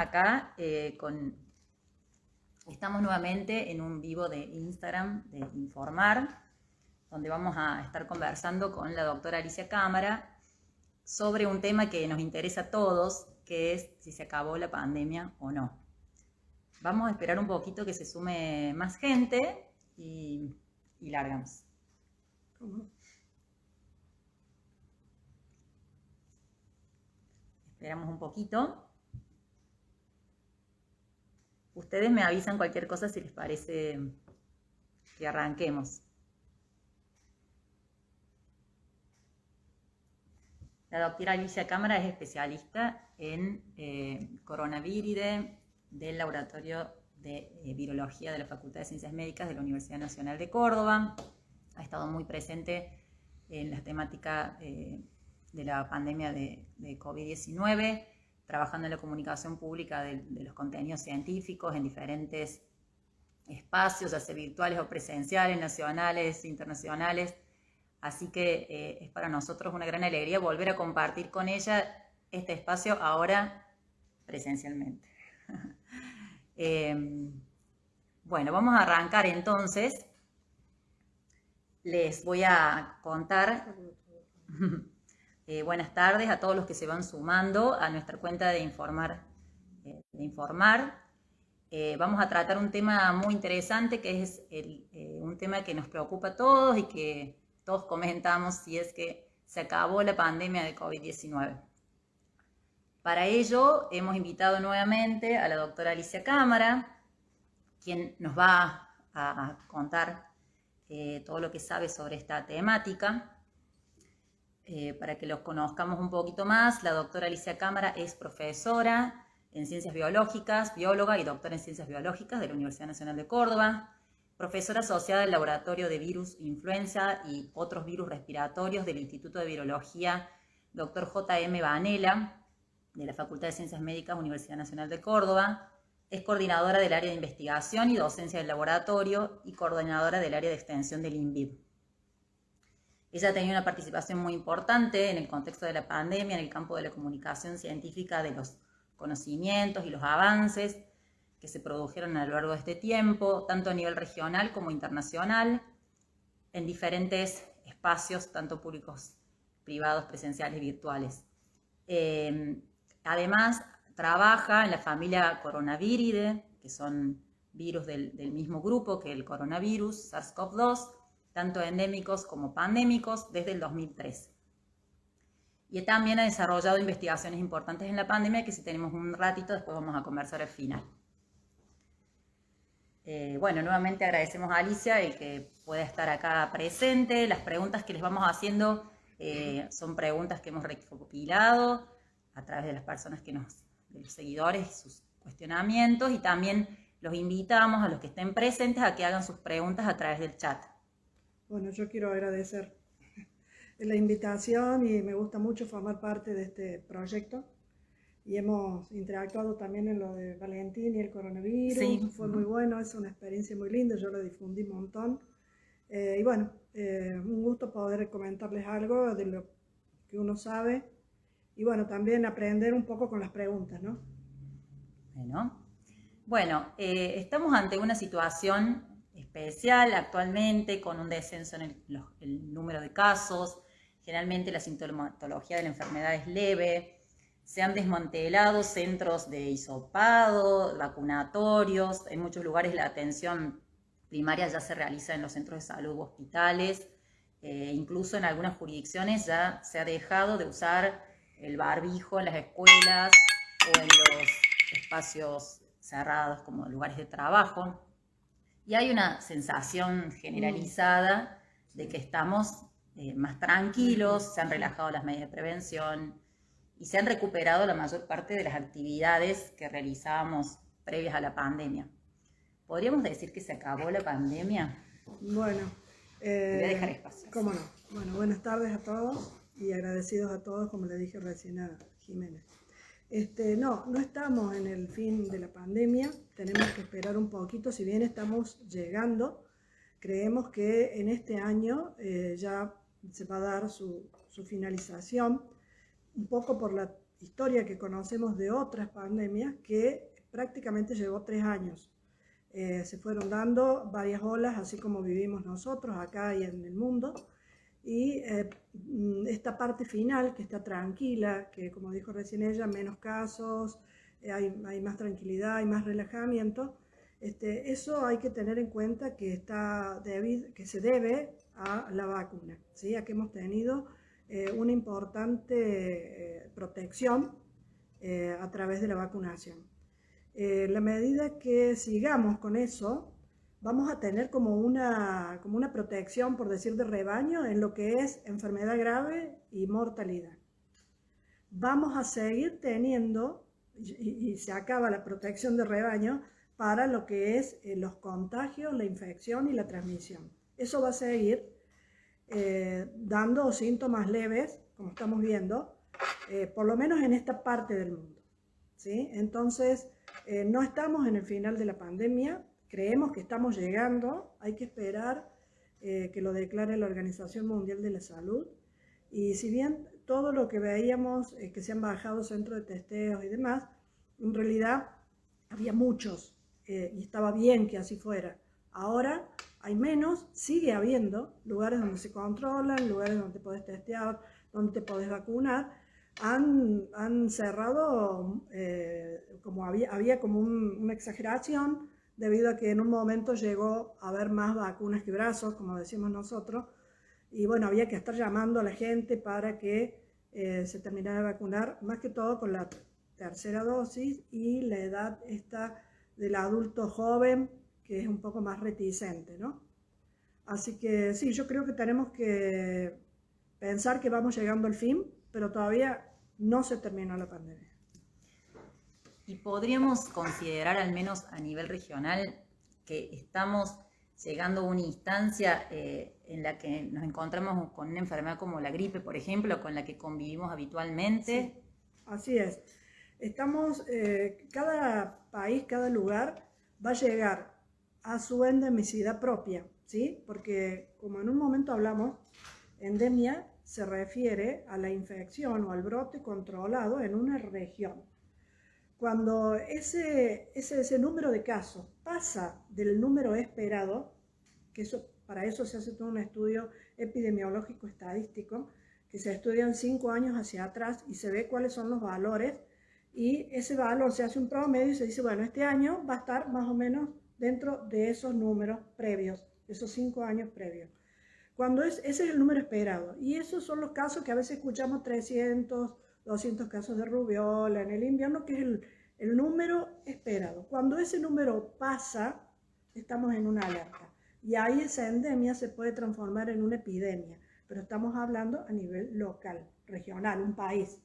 acá estamos nuevamente en un vivo de Instagram de Informar, donde vamos a estar conversando con la doctora Alicia Cámara sobre un tema que nos interesa a todos, que es si se acabó la pandemia o no. Vamos a esperar un poquito que se sume más gente y largamos. Esperamos un poquito. Ustedes me avisan cualquier cosa si les parece que arranquemos. La doctora Alicia Cámara es especialista en coronavirus del Laboratorio de Virología de la Facultad de Ciencias Médicas de la Universidad Nacional de Córdoba. Ha estado muy presente en la temática de la pandemia de COVID-19, trabajando en la comunicación pública de los contenidos científicos en diferentes espacios, ya sea virtuales o presenciales, nacionales, internacionales. Así que es para nosotros una gran alegría volver a compartir con ella este espacio ahora presencialmente. Bueno, vamos a arrancar entonces. Les voy a contar buenas tardes a todos los que se van sumando a nuestra cuenta de Informar. Vamos a tratar un tema muy interesante que es un tema que nos preocupa a todos y que todos comentamos si es que se acabó la pandemia de COVID-19. Para ello hemos invitado nuevamente a la doctora Alicia Cámara, quien nos va a contar todo lo que sabe sobre esta temática. Para que los conozcamos un poquito más, la doctora Alicia Cámara es profesora en Ciencias Biológicas, bióloga y doctora en Ciencias Biológicas de la Universidad Nacional de Córdoba, profesora asociada del Laboratorio de Virus, Influenza y otros virus respiratorios del Instituto de Virología Dr. J.M. Vanela, de la Facultad de Ciencias Médicas, Universidad Nacional de Córdoba. Es coordinadora del área de investigación y docencia del laboratorio y coordinadora del área de extensión del INVID. Ella ha tenido una participación muy importante en el contexto de la pandemia, en el campo de la comunicación científica, de los conocimientos y los avances que se produjeron a lo largo de este tiempo, tanto a nivel regional como internacional, en diferentes espacios, tanto públicos, privados, presenciales, virtuales. Además, trabaja en la familia Coronaviridae, que son virus del mismo grupo que el coronavirus, SARS-CoV-2, tanto endémicos como pandémicos, desde el 2013. Y también ha desarrollado investigaciones importantes en la pandemia que si tenemos un ratito después vamos a conversar al final. Bueno, nuevamente agradecemos a Alicia el que pueda estar acá presente. Las preguntas que les vamos haciendo son preguntas que hemos recopilado a través de las personas de los seguidores y sus cuestionamientos, y también los invitamos a los que estén presentes a que hagan sus preguntas a través del chat. Bueno, yo quiero agradecer la invitación y me gusta mucho formar parte de este proyecto. Y hemos interactuado también en lo de Valentín y el coronavirus. Sí. Fue muy bueno, es una experiencia muy linda, yo lo difundí un montón. Y bueno, un gusto poder comentarles algo de lo que uno sabe. Y bueno, también aprender un poco con las preguntas, ¿no? Bueno, estamos ante una situación especial actualmente, con un descenso en el número de casos. Generalmente la sintomatología de la enfermedad es leve. Se han desmantelado centros de hisopado, vacunatorios. En muchos lugares la atención primaria ya se realiza en los centros de salud u hospitales. Incluso en algunas jurisdicciones ya se ha dejado de usar el barbijo en las escuelas o en los espacios cerrados como lugares de trabajo. Y hay una sensación generalizada de que estamos más tranquilos, se han relajado las medidas de prevención y se han recuperado la mayor parte de las actividades que realizábamos previas a la pandemia. ¿Podríamos decir que se acabó la pandemia? Bueno, voy a dejar espacio. ¿Cómo no? Bueno, buenas tardes a todos y agradecidos a todos, como le dije recién a Jiménez. No estamos en el fin de la pandemia, tenemos que esperar un poquito, si bien estamos llegando, creemos que en este año ya se va a dar su finalización, un poco por la historia que conocemos de otras pandemias que prácticamente llevó 3 años. Se fueron dando varias olas, así como vivimos nosotros acá y en el mundo. Y esta parte final, que está tranquila, que como dijo recién ella, menos casos, hay más tranquilidad, hay más relajamiento, eso hay que tener en cuenta que, que se debe a la vacuna, ¿sí? A que hemos tenido una importante protección a través de la vacunación. La medida que sigamos con eso, vamos a tener como una protección, por decir, de rebaño en lo que es enfermedad grave y mortalidad. Vamos a seguir teniendo, y se acaba la protección de rebaño, para lo que es los contagios, la infección y la transmisión. Eso va a seguir dando síntomas leves, como estamos viendo, por lo menos en esta parte del mundo, ¿sí? Entonces, no estamos en el final de la pandemia, creemos que estamos llegando, hay que esperar que lo declare la Organización Mundial de la Salud. Y si bien todo lo que veíamos, que se han bajado centros de testeos y demás, en realidad había muchos y estaba bien que así fuera. Ahora hay menos, sigue habiendo lugares donde se controlan, lugares donde te podés testear, donde te podés vacunar. Han cerrado, como había como una exageración, debido a que en un momento llegó a haber más vacunas que brazos, como decimos nosotros, y bueno, había que estar llamando a la gente para que se terminara de vacunar, más que todo con la tercera dosis y la edad esta del adulto joven, que es un poco más reticente, ¿no? Así que sí, yo creo que tenemos que pensar que vamos llegando al fin, pero todavía no se terminó la pandemia. ¿Y podríamos considerar, al menos a nivel regional, que estamos llegando a una instancia en la que nos encontramos con una enfermedad como la gripe, por ejemplo, con la que convivimos habitualmente? Sí, así es. Estamos, cada país, cada lugar va a llegar a su endemicidad propia, ¿sí? Porque como en un momento hablamos, endemia se refiere a la infección o al brote controlado en una región. Cuando ese número de casos pasa del número esperado, que para eso se hace todo un estudio epidemiológico estadístico, que se estudian 5 años hacia atrás y se ve cuáles son los valores, y ese valor se hace un promedio y se dice, bueno, este año va a estar más o menos dentro de esos números previos, esos 5 años previos. Cuando ese es el número esperado, y esos son los casos que a veces escuchamos 300, 200 casos de rubiola en el invierno, que es el número esperado. Cuando ese número pasa, estamos en una alerta. Y ahí esa endemia se puede transformar en una epidemia, pero estamos hablando a nivel local, regional, un país.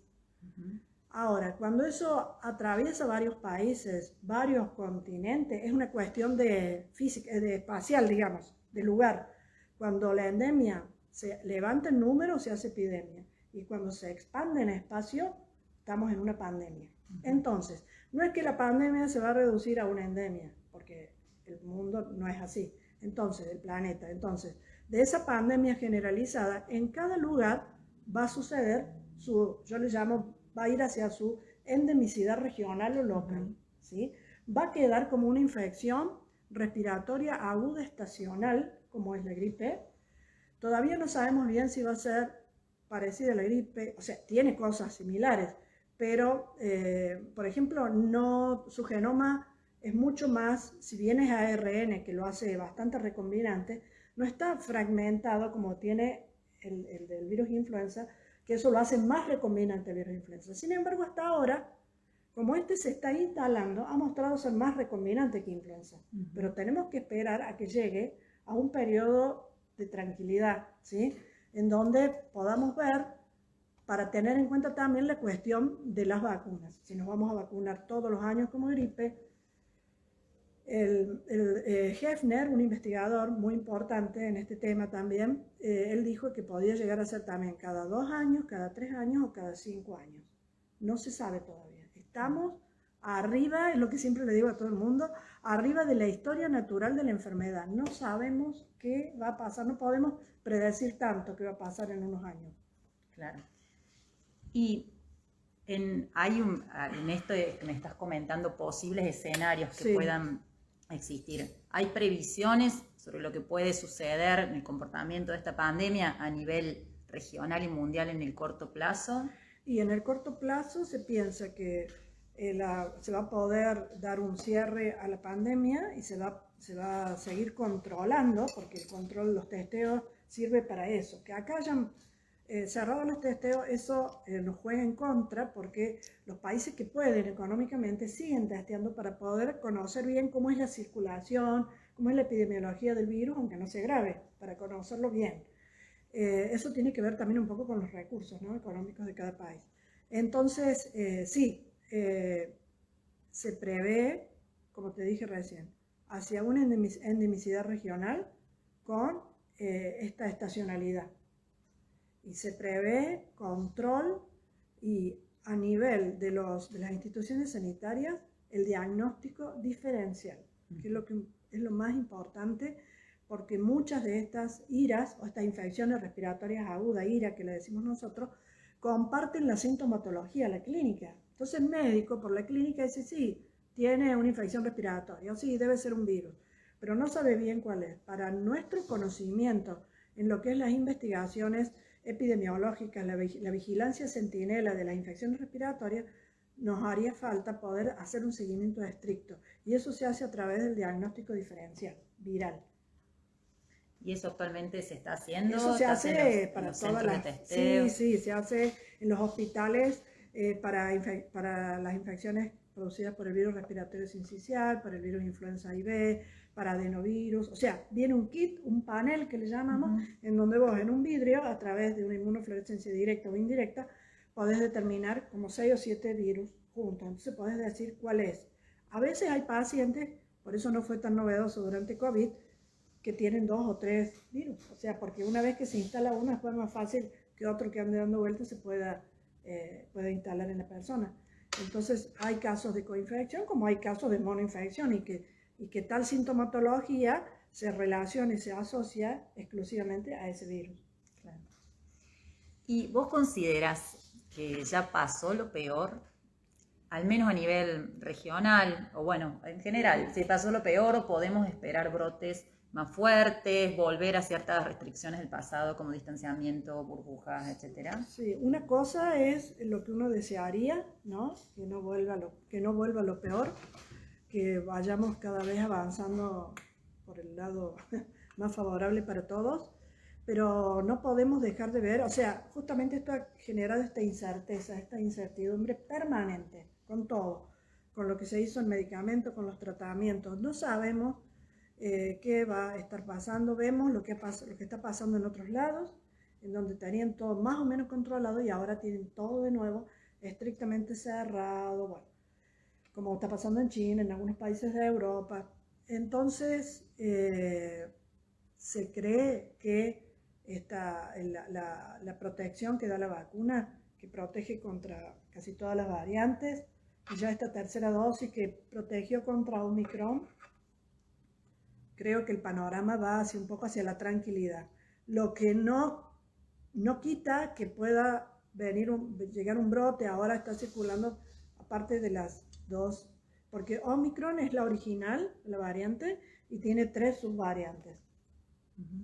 Ahora, cuando eso atraviesa varios países, varios continentes, es una cuestión de física, de espacial, digamos, de lugar. Cuando la endemia se levanta en número, se hace epidemia. Y cuando se expande en espacio, estamos en una pandemia. Entonces, no es que la pandemia se va a reducir a una endemia, porque el mundo no es así. Entonces, el planeta. Entonces, de esa pandemia generalizada, en cada lugar va a suceder yo le llamo, va a ir hacia su endemicidad regional o local, ¿sí? Va a quedar como una infección respiratoria aguda estacional, como es la gripe. Todavía no sabemos bien si va a ser parecida a la gripe, o sea, tiene cosas similares, pero, por ejemplo, su genoma es mucho más, si bien es ARN, que lo hace bastante recombinante, no está fragmentado como tiene el del virus influenza, que eso lo hace más recombinante el virus influenza. Sin embargo, hasta ahora, como se está instalando, ha mostrado ser más recombinante que influenza. Pero tenemos que esperar a que llegue a un periodo de tranquilidad, ¿sí? En donde podamos ver, para tener en cuenta también la cuestión de las vacunas. Si nos vamos a vacunar todos los años como gripe, Hefner, un investigador muy importante en este tema también, él dijo que podía llegar a ser también cada 2 años, cada 3 años o cada 5 años. No se sabe todavía. Estamos arriba, es lo que siempre le digo a todo el mundo, arriba de la historia natural de la enfermedad. No sabemos qué va a pasar, no podemos predecir tanto qué va a pasar en unos años. Claro. Y En esto que me estás comentando, posibles escenarios que Sí. puedan existir. ¿Hay previsiones sobre lo que puede suceder en el comportamiento de esta pandemia a nivel regional y mundial en el corto plazo? Y en el corto plazo se piensa que se va a poder dar un cierre a la pandemia y se va a seguir controlando, porque el control de los testeos sirve para eso. Que acá hayan cerrado los testeos, eso nos juega en contra, porque los países que pueden económicamente siguen testeando para poder conocer bien cómo es la circulación, cómo es la epidemiología del virus, aunque no sea grave, para conocerlo bien. Eso tiene que ver también un poco con los recursos, ¿no?, económicos de cada país. Entonces, sí, se prevé, como te dije recién, hacia una endemicidad regional con esta estacionalidad. Y se prevé control y a nivel de las instituciones sanitarias el diagnóstico diferencial, que es lo más importante, porque muchas de estas IRAs o estas infecciones respiratorias agudas, IRA que le decimos nosotros, comparten la sintomatología, la clínica. Entonces el médico por la clínica dice, sí, tiene una infección respiratoria, o sí, debe ser un virus, pero no sabe bien cuál es. Para nuestro conocimiento en lo que es las investigaciones epidemiológicas, la vigilancia centinela de las infecciones respiratorias, nos haría falta poder hacer un seguimiento estricto. Y eso se hace a través del diagnóstico diferencial, viral. ¿Y eso actualmente se está haciendo? Eso se hace para todas las... Sí, se hace en los hospitales para las infecciones producidas por el virus respiratorio sincicial, para el virus influenza IV, para adenovirus. O sea, viene un kit, un panel que le llamamos, en donde vos en un vidrio, a través de una inmunofluorescencia directa o indirecta, podés determinar como 6 o 7 virus juntos. Entonces podés decir cuál es. A veces hay pacientes, por eso no fue tan novedoso durante COVID, que tienen 2 o 3 virus. O sea, porque una vez que se instala uno, es más fácil que otro que ande dando vueltas se pueda instalar en la persona. Entonces, hay casos de coinfección como hay casos de monoinfección y que tal sintomatología se relaciona y se asocia exclusivamente a ese virus. Claro. ¿Y vos considerás que ya pasó lo peor? Al menos a nivel regional, o bueno, en general, si pasó lo peor o podemos esperar brotes más fuertes, volver a ciertas restricciones del pasado como distanciamiento, burbujas, etcétera. Sí, una cosa es lo que uno desearía, ¿no? Que no vuelva lo peor, que vayamos cada vez avanzando por el lado más favorable para todos, pero no podemos dejar de ver, o sea, justamente esto ha generado esta incerteza, esta incertidumbre permanente con todo, con lo que se hizo en medicamentos, con los tratamientos. No sabemos qué va a estar pasando. Vemos lo que está pasando en otros lados, en donde tenían todo más o menos controlado y ahora tienen todo de nuevo estrictamente cerrado, bueno, como está pasando en China, en algunos países de Europa. Entonces, se cree que la protección que da la vacuna, que protege contra casi todas las variantes, y ya esta tercera dosis que protegió contra Omicron, creo que el panorama va un poco hacia la tranquilidad. Lo que no quita que pueda llegar un brote, ahora está circulando, aparte de las dos, porque Omicron es la original, la variante, y tiene 3 subvariantes.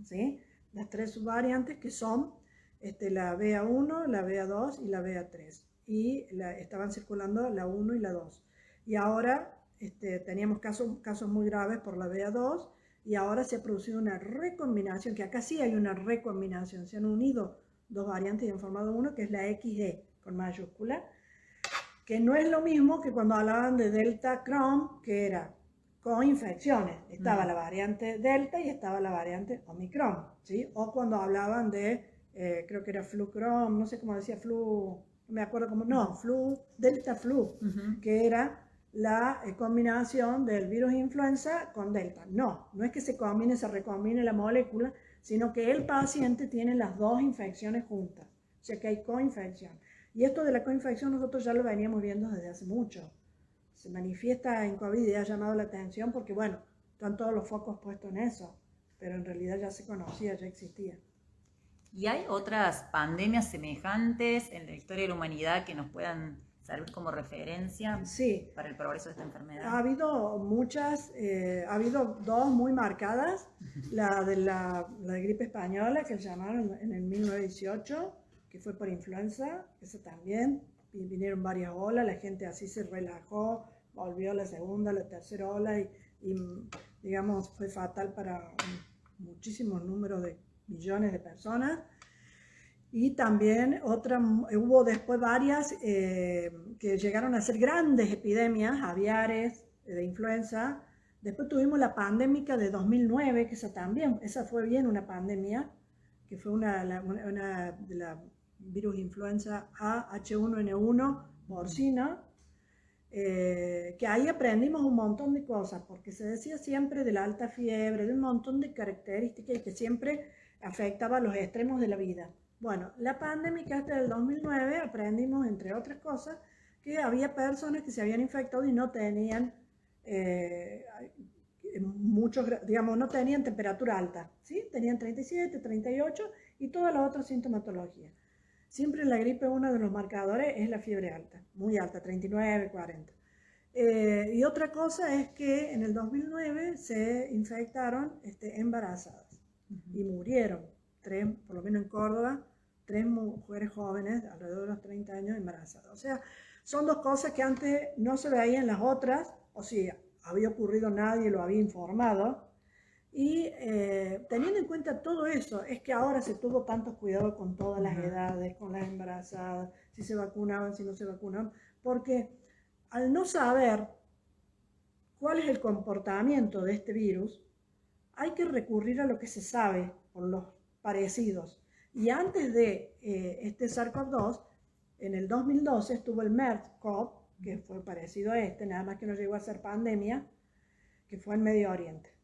¿Sí? Las 3 subvariantes que son la BA1, la BA2 y la BA3. Y estaban circulando la 1 y la 2. Y ahora teníamos casos muy graves por la BA2, y ahora se ha producido una recombinación, que acá sí hay una recombinación, se han unido 2 variantes y han formado uno, que es la XE con mayúscula, que no es lo mismo que cuando hablaban de Delta Crom, que era coinfecciones. Estaba la variante Delta y estaba la variante Omicron, ¿sí? O cuando hablaban de, creo que era Flu Crom, no sé cómo decía Flu, no me acuerdo cómo, no, Flu, Delta Flu, que era la combinación del virus influenza con Delta. No es que se recombine la molécula, sino que el paciente tiene las 2 infecciones juntas, o sea que hay coinfección. Y esto de la coinfección nosotros ya lo veníamos viendo desde hace mucho. Se manifiesta en COVID y ha llamado la atención porque, bueno, están todos los focos puestos en eso, pero en realidad ya se conocía, ya existía. ¿Y hay otras pandemias semejantes en la historia de la humanidad que nos puedan servir como referencia Sí, para el progreso de esta ha enfermedad? habido muchas, ha habido dos muy marcadas, la de gripe española que llamaron en el 1918, que fue por influenza, esa también, y vinieron varias olas, la gente así se relajó, volvió la segunda, la tercera ola y, digamos, fue fatal para muchísimos números de millones de personas. Y también hubo después varias que llegaron a ser grandes epidemias aviares de influenza. Después tuvimos la pandemia de 2009, que esa también, esa fue bien una pandemia, que fue una de la virus influenza A, H1N1 porcina, que ahí aprendimos un montón de cosas, porque se decía siempre de la alta fiebre, de un montón de características y que siempre afectaba los extremos de la vida. Bueno, la pandemia hasta el 2009 aprendimos, entre otras cosas, que había personas que se habían infectado y no tenían digamos, no tenían temperatura alta, ¿sí? Tenían 37, 38 y toda la otra sintomatología. Siempre en la gripe uno de los marcadores es la fiebre alta, muy alta, 39, 40. Y otra cosa es que en el 2009 se infectaron embarazadas y murieron, por lo menos en Córdoba, 3 mujeres jóvenes alrededor de los 30 años embarazadas. O sea, son dos cosas que antes no se veían en las otras, o sea, había ocurrido, nadie lo había informado. Y teniendo en cuenta todo eso, es que ahora se tuvo tanto cuidado con todas las edades, con las embarazadas, si se vacunaban, si no se vacunaban, porque al no saber cuál es el comportamiento de este virus, hay que recurrir a lo que se sabe por los parecidos. Y antes de este SARS-CoV-2, en el 2012 estuvo el MERS-CoV, que fue parecido a este, nada más que no llegó a ser pandemia, que fue en Medio Oriente.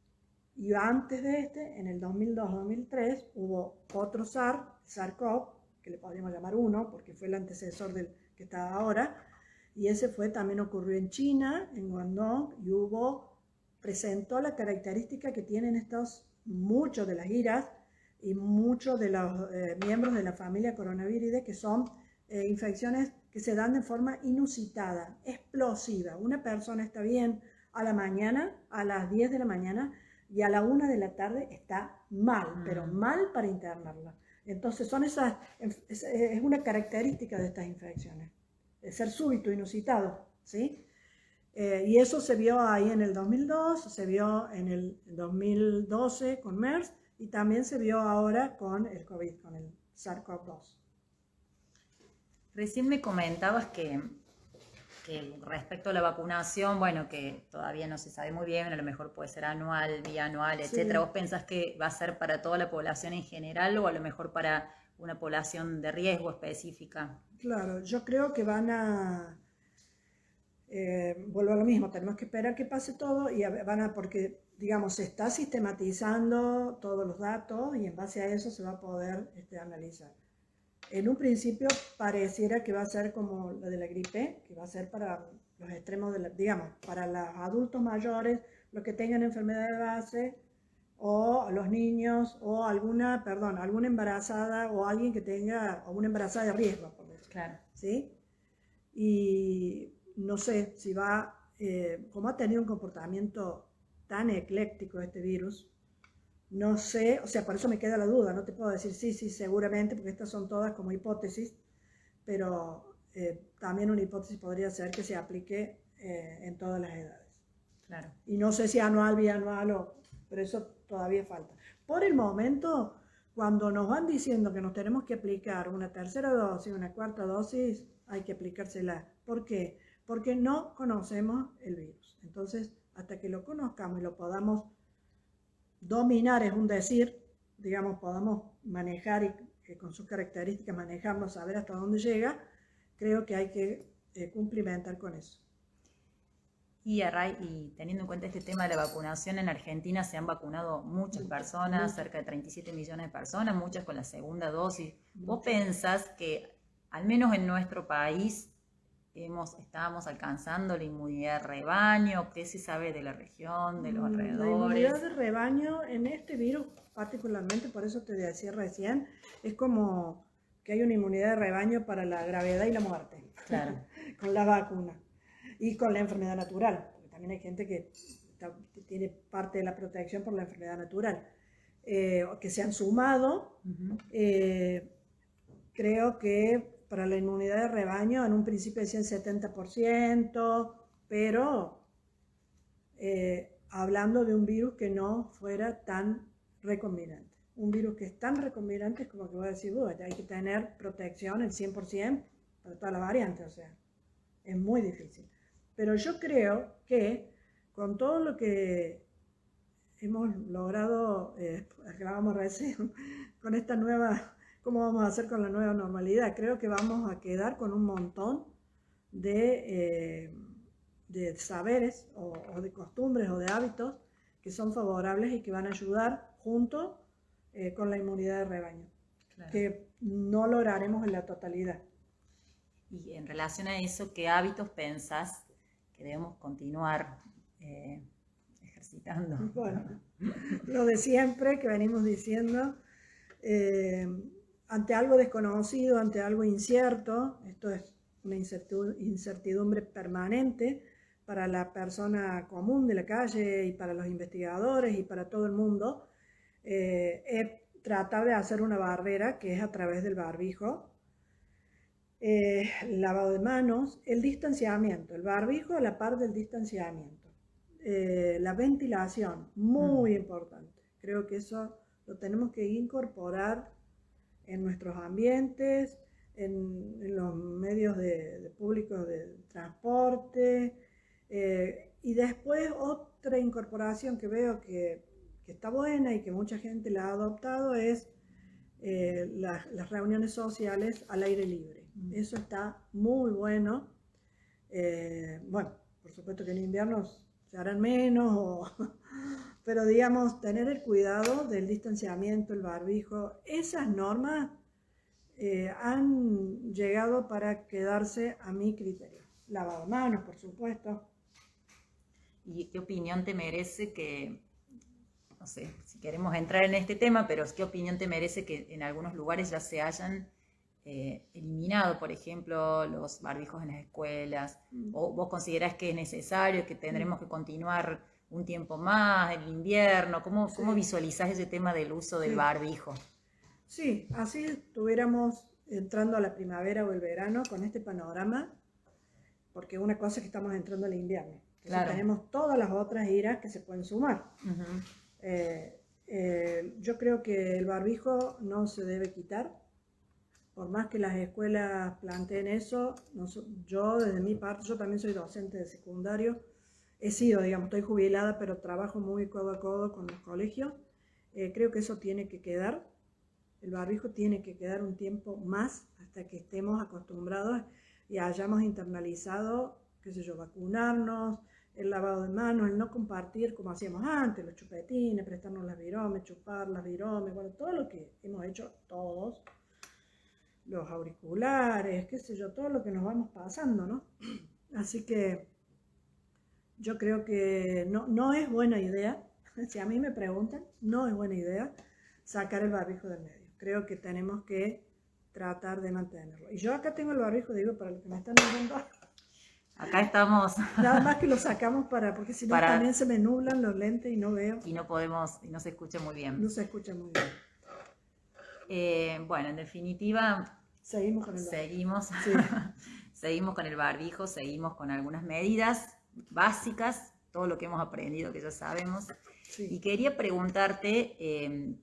Y antes de este, en el 2002-2003, hubo otro SARS-CoV, que le podríamos llamar 1, porque fue el antecesor del que está ahora, y ese también ocurrió en China, en Guangdong, y presentó la característica que tienen muchos de las giras y muchos de los miembros de la familia Coronaviridae, que son infecciones que se dan de forma inusitada, explosiva. Una persona está bien a la mañana, a las 10 de la mañana, y a la 1 de la tarde está mal, pero mal para internarla. Entonces es una característica de estas infecciones, el ser súbito, inusitado, ¿sí? Y eso se vio ahí en el 2002, se vio en el 2012 con MERS y también se vio ahora con el COVID, con el SARS-CoV-2. Recién me comentabas que respecto a la vacunación, bueno, que todavía no se sabe muy bien, a lo mejor puede ser anual, bianual, etcétera. ¿Vos pensás que va a ser para toda la población en general o a lo mejor para una población de riesgo específica? Claro, yo creo que van a... vuelvo a lo mismo, tenemos que esperar que pase todo y porque, digamos, se está sistematizando todos los datos y en base a eso se va a poder analizar. En un principio pareciera que va a ser como la de la gripe, que va a ser para los extremos, digamos, para los adultos mayores, los que tengan enfermedad de base, o los niños, o alguna embarazada, o alguien que tenga, o una embarazada de riesgo, por decirlo. Claro. ¿Sí? Y no sé si como ha tenido un comportamiento tan ecléctico este virus, no sé, o sea, por eso me queda la duda, no te puedo decir sí, seguramente, porque estas son todas como hipótesis, pero también una hipótesis podría ser que se aplique en todas las edades. Claro. Y no sé si anual, bianual, pero eso todavía falta. Por el momento, cuando nos van diciendo que nos tenemos que aplicar una tercera dosis, una cuarta dosis, hay que aplicársela. ¿Por qué? Porque no conocemos el virus. Entonces, hasta que lo conozcamos y lo podamos dominar, es un decir, digamos, podamos manejar y con sus características manejarlo, saber hasta dónde llega, creo que hay que cumplimentar con eso. Y teniendo en cuenta este tema de la vacunación, en Argentina se han vacunado muchas personas, cerca de 37 millones de personas, muchas con la segunda dosis. ¿Vos pensás que, al menos en nuestro país, estábamos alcanzando la inmunidad de rebaño? ¿Qué se sabe de la región, de los alrededores? La inmunidad de rebaño en este virus particularmente, por eso te decía recién, es como que hay una inmunidad de rebaño para la gravedad y la muerte, Claro. con la vacuna y con la enfermedad natural, porque también hay gente que tiene parte de la protección por la enfermedad natural, que se han sumado. Creo que para la inmunidad de rebaño en un principio decían 70%, pero hablando de un virus que no fuera tan recombinante. Un virus que es tan recombinante es como que voy a decir, hay que tener protección el 100% para todas las variantes, o sea, es muy difícil. Pero yo creo que con todo lo que hemos logrado, hablábamos recién, con esta nueva, ¿cómo vamos a hacer con la nueva normalidad? Creo que vamos a quedar con un montón de saberes o de costumbres o de hábitos que son favorables y que van a ayudar junto con la inmunidad de rebaño, claro, que no lograremos en la totalidad. Y en relación a eso, ¿qué hábitos pensás que debemos continuar ejercitando? Bueno, lo de siempre que venimos diciendo, ante algo desconocido, ante algo incierto, esto es una incertidumbre permanente para la persona común de la calle y para los investigadores y para todo el mundo, tratar de hacer una barrera que es a través del barbijo, lavado de manos, el distanciamiento, el barbijo a la par del distanciamiento, la ventilación, muy importante. Creo que eso lo tenemos que incorporar en nuestros ambientes, en los medios públicos de transporte, y después otra incorporación que veo que está buena y que mucha gente la ha adoptado es las reuniones sociales al aire libre. Eso está muy bueno. Bueno, por supuesto que en invierno se harán menos, pero digamos, tener el cuidado del distanciamiento, el barbijo, esas normas han llegado para quedarse a mi criterio. Lavado de manos, por supuesto. ¿Y qué opinión te merece que, no sé si queremos entrar en este tema, pero qué opinión te merece que en algunos lugares ya se hayan eliminado, por ejemplo, los barbijos en las escuelas? ¿O vos considerás que es necesario, que tendremos que continuar un tiempo más, el invierno? ¿Cómo visualizás ese tema del uso del barbijo? Sí, así estuviéramos entrando a la primavera o el verano con este panorama, porque una cosa es que estamos entrando al invierno. Claro. Tenemos todas las otras iras que se pueden sumar. Yo creo que el barbijo no se debe quitar, por más que las escuelas planteen eso. Yo desde mi parte, yo también soy docente de secundario, he sido, digamos, estoy jubilada, pero trabajo muy codo a codo con los colegios. Creo que eso tiene que quedar, el barbijo tiene que quedar un tiempo más hasta que estemos acostumbrados y hayamos internalizado, qué sé yo, vacunarnos, el lavado de manos, el no compartir como hacíamos antes, los chupetines, prestarnos las viromes, chupar las viromes, bueno, todo lo que hemos hecho todos, los auriculares, qué sé yo, todo lo que nos vamos pasando, ¿no? Así que yo creo que no es buena idea, si a mí me preguntan, no es buena idea sacar el barbijo del medio. Creo que tenemos que tratar de mantenerlo. Y yo acá tengo el barbijo, digo, para los que me están viendo. Acá estamos. Nada más que lo sacamos porque si no también se me nublan los lentes y no veo. Y no podemos, y no se escucha muy bien. No se escucha muy bien. Bueno, en definitiva, seguimos con el barbijo. Seguimos con el barbijo, seguimos con algunas medidas básicas, todo lo que hemos aprendido, que ya sabemos. Sí. Y quería preguntarte,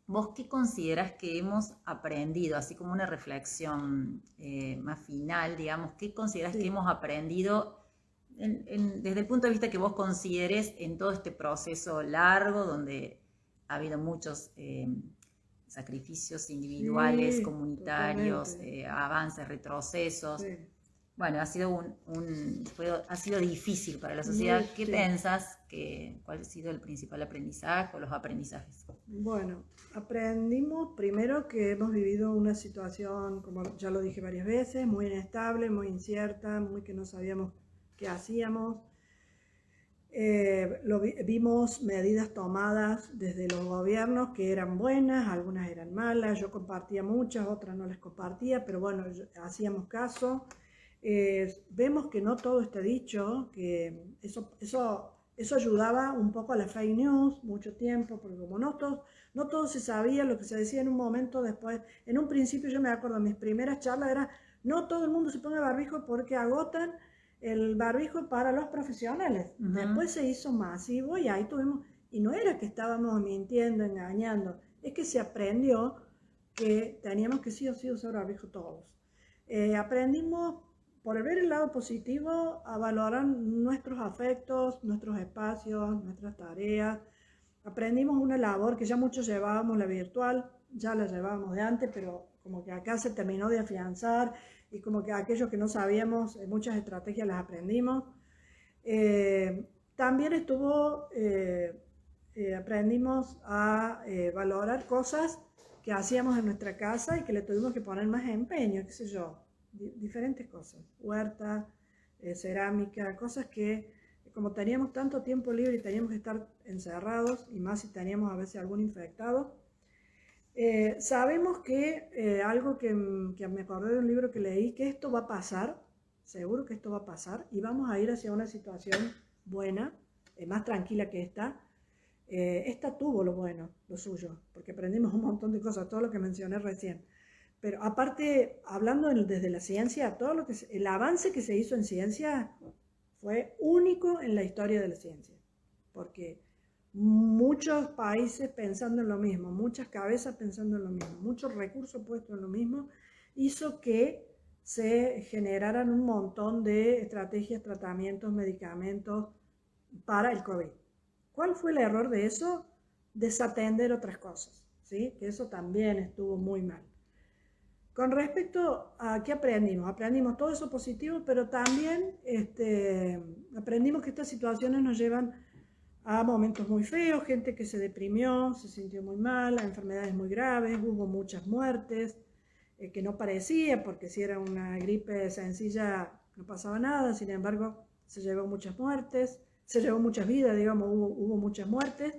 ¿vos qué considerás que hemos aprendido, así como una reflexión más final, digamos, qué considerás que hemos aprendido desde el punto de vista que vos consideres en todo este proceso largo, donde ha habido muchos sacrificios individuales, comunitarios, avances, retrocesos? Sí. Bueno, ha sido ha sido difícil para la sociedad. ¿Qué pensás? ¿Cuál ha sido el principal aprendizaje o los aprendizajes? Bueno, aprendimos primero que hemos vivido una situación, como ya lo dije varias veces, muy inestable, muy incierta, muy que no sabíamos qué hacíamos. Vimos medidas tomadas desde los gobiernos que eran buenas, algunas eran malas, yo compartía muchas, otras no las compartía, pero bueno, hacíamos caso. Vemos que no todo está dicho, que eso ayudaba un poco a la fake news mucho tiempo, porque como no todo se sabía, lo que se decía en un momento después, en un principio yo me acuerdo, mis primeras charlas era, no todo el mundo se ponga barbijo porque agotan el barbijo para los profesionales. Después se hizo masivo y ahí tuvimos, y no era que estábamos mintiendo, engañando, es que se aprendió que teníamos que sí o sí usar barbijo todos. Aprendimos, por ver el lado positivo, a valorar nuestros afectos, nuestros espacios, nuestras tareas. Aprendimos una labor que ya muchos llevábamos, la virtual, ya la llevábamos de antes, pero como que acá se terminó de afianzar y como que aquellos que no sabíamos, muchas estrategias las aprendimos. También aprendimos a valorar cosas que hacíamos en nuestra casa y que le tuvimos que poner más empeño, qué sé yo, diferentes cosas, huerta, cerámica, cosas que como teníamos tanto tiempo libre y teníamos que estar encerrados, y más si teníamos a veces algún infectado, sabemos que algo que me acordé de un libro que leí, que esto va a pasar, seguro que esto va a pasar, y vamos a ir hacia una situación buena, más tranquila que esta. Esta tuvo lo bueno, lo suyo, porque aprendimos un montón de cosas, todo lo que mencioné recién. Pero aparte, hablando desde la ciencia, el avance que se hizo en ciencia fue único en la historia de la ciencia, porque muchos países pensando en lo mismo, muchas cabezas pensando en lo mismo, muchos recursos puestos en lo mismo, hizo que se generaran un montón de estrategias, tratamientos, medicamentos para el COVID. ¿Cuál fue el error de eso? Desatender otras cosas, ¿sí? Que eso también estuvo muy mal. Con respecto a qué aprendimos, aprendimos todo eso positivo, pero también aprendimos que estas situaciones nos llevan a momentos muy feos, gente que se deprimió, se sintió muy mal, a enfermedades muy graves, hubo muchas muertes, que no parecía, porque si era una gripe sencilla no pasaba nada, sin embargo se llevó muchas muertes, se llevó muchas vidas, digamos, hubo muchas muertes,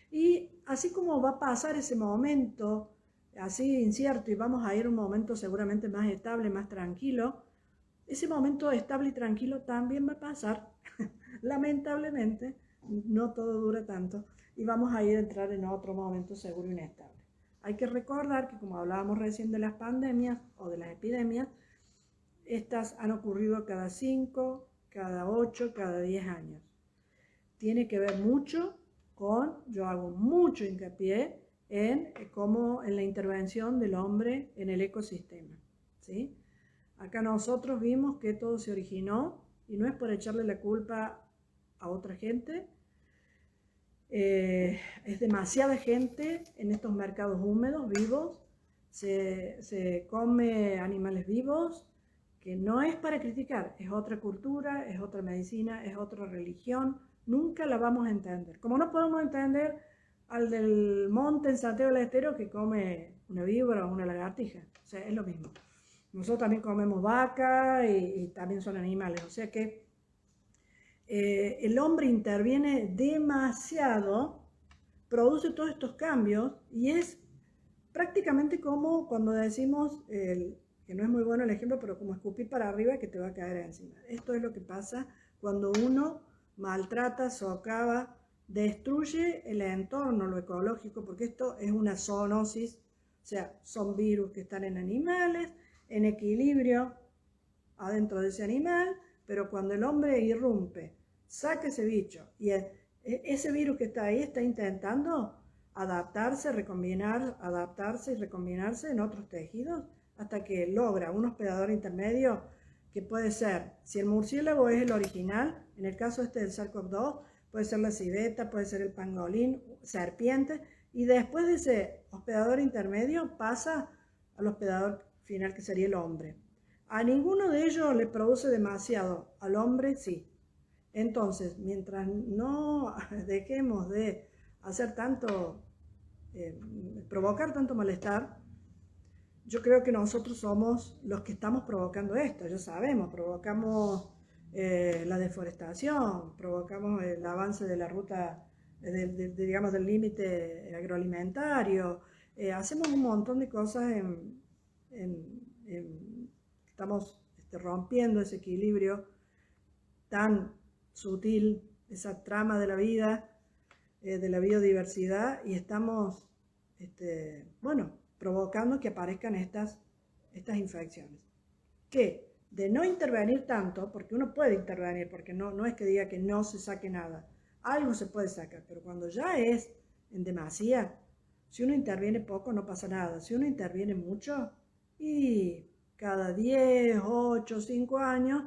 y así como va a pasar ese momento así incierto y vamos a ir a un momento seguramente más estable, más tranquilo, ese momento estable y tranquilo también va a pasar, lamentablemente, no todo dura tanto y vamos a ir a entrar en otro momento seguro y inestable. Hay que recordar que como hablábamos recién de las pandemias o de las epidemias, estas han ocurrido cada 5, cada 8, cada 10 años. Tiene que ver mucho yo hago mucho hincapié en la intervención del hombre en el ecosistema, ¿sí? Acá nosotros vimos que todo se originó, y no es por echarle la culpa a otra gente, es demasiada gente en estos mercados húmedos, vivos, se come animales vivos, que no es para criticar, es otra cultura, es otra medicina, es otra religión, nunca la vamos a entender. Como no podemos entender al del monte en Santiago del Estero que come una víbora o una lagartija, o sea, es lo mismo. Nosotros también comemos vaca y también son animales, o sea que el hombre interviene demasiado, produce todos estos cambios y es prácticamente como cuando decimos, que no es muy bueno el ejemplo, pero como escupir para arriba que te va a caer encima. Esto es lo que pasa cuando uno maltrata, socava, destruye el entorno, lo ecológico, porque esto es una zoonosis, o sea, son virus que están en animales, en equilibrio adentro de ese animal, pero cuando el hombre irrumpe, saca ese bicho y ese virus que está ahí está intentando adaptarse, adaptarse y recombinarse en otros tejidos hasta que logra un hospedador intermedio que puede ser, si el murciélago es el original, en el caso del SARS-CoV-2, puede ser la civeta, puede ser el pangolín, serpiente, y después de ese hospedador intermedio pasa al hospedador final que sería el hombre. A ninguno de ellos le produce demasiado, al hombre sí. Entonces, mientras no dejemos de hacer provocar tanto malestar, yo creo que nosotros somos los que estamos provocando esto, ya sabemos, provocamos la deforestación, provocamos el avance de la ruta, digamos, del límite agroalimentario, hacemos un montón de cosas estamos rompiendo ese equilibrio tan sutil, esa trama de la vida, de la biodiversidad, y estamos, bueno, provocando que aparezcan estas infecciones. Que de no intervenir tanto, porque uno puede intervenir, porque no es que diga que no se saque nada, algo se puede sacar, pero cuando ya es en demasía, si uno interviene poco no pasa nada, si uno interviene mucho, y cada 10, 8, 5 años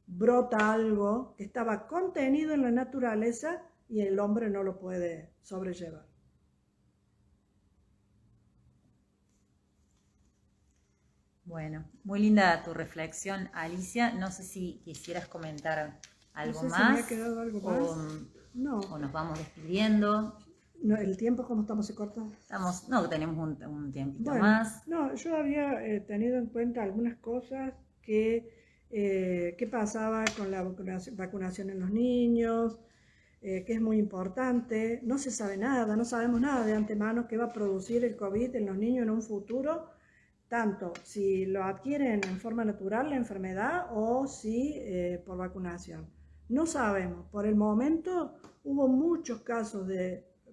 brota algo que estaba contenido en la naturaleza y el hombre no lo puede sobrellevar. Bueno, muy linda tu reflexión, Alicia. No sé si quisieras comentar algo No sé más. si me ha quedado algo más. No. O nos vamos despidiendo. No, el tiempo, ¿cómo estamos? ¿Se corta? Tenemos un tiempito bueno, más. No, yo había tenido en cuenta algunas cosas que pasaba con la vacunación en los niños, que es muy importante. No se sabe nada, no sabemos nada de antemano qué va a producir el COVID en los niños en un futuro, tanto si lo adquieren en forma natural la enfermedad o si por vacunación. No sabemos. Por el momento hubo muchos casos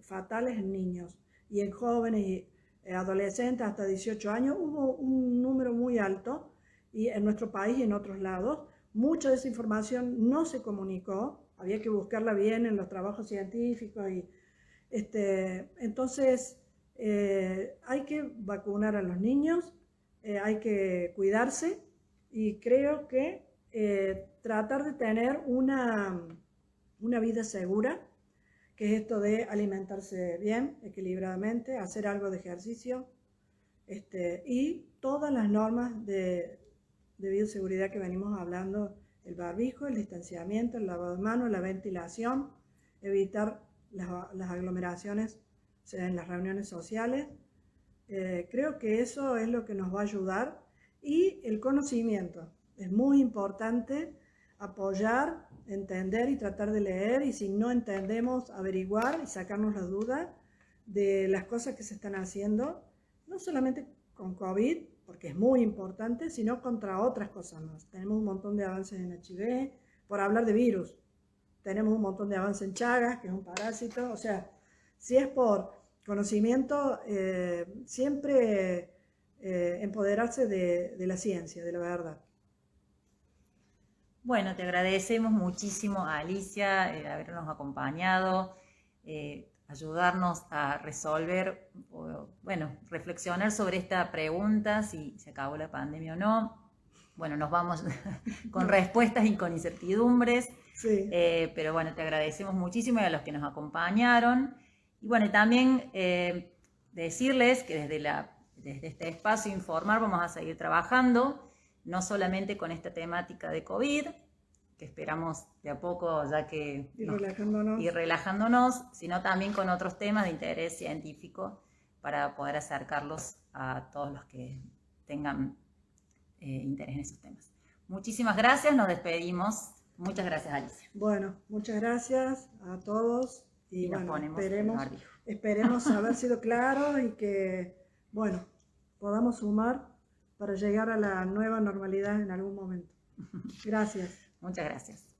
fatales en niños y en jóvenes y adolescentes hasta 18 años. Hubo un número muy alto y en nuestro país y en otros lados. Mucha de esa información no se comunicó, había que buscarla bien en los trabajos científicos. Entonces hay que vacunar a los niños, hay que cuidarse y creo que tratar de tener una vida segura, que es esto de alimentarse bien, equilibradamente, hacer algo de ejercicio, y todas las normas de bioseguridad que venimos hablando, el barbijo, el distanciamiento, el lavado de manos, la ventilación, evitar las aglomeraciones en las reuniones sociales. Creo que eso es lo que nos va a ayudar, y el conocimiento. Es muy importante apoyar, entender y tratar de leer, y si no entendemos, averiguar y sacarnos la duda de las cosas que se están haciendo, no solamente con COVID, porque es muy importante, sino contra otras cosas más. Tenemos un montón de avances en HIV, por hablar de virus. Tenemos un montón de avances en Chagas, que es un parásito. O sea, si es por conocimiento, siempre empoderarse de la ciencia, de la verdad. Bueno, te agradecemos muchísimo, Alicia, habernos acompañado, ayudarnos a resolver, reflexionar sobre esta pregunta, si se acabó la pandemia o no. Bueno, nos vamos con respuestas y con incertidumbres, sí. Pero bueno, te agradecemos muchísimo, y a los que nos acompañaron. Y bueno, también decirles que desde este espacio Informar vamos a seguir trabajando, no solamente con esta temática de COVID, que esperamos de a poco ya que ir relajándonos, sino también con otros temas de interés científico para poder acercarlos a todos los que tengan interés en esos temas. Muchísimas gracias, nos despedimos. Muchas gracias, Alicia. Bueno, muchas gracias a todos y nos bueno, ponemos esperemos haber sido claros y que, bueno, podamos sumar para llegar a la nueva normalidad en algún momento. Gracias. Muchas gracias.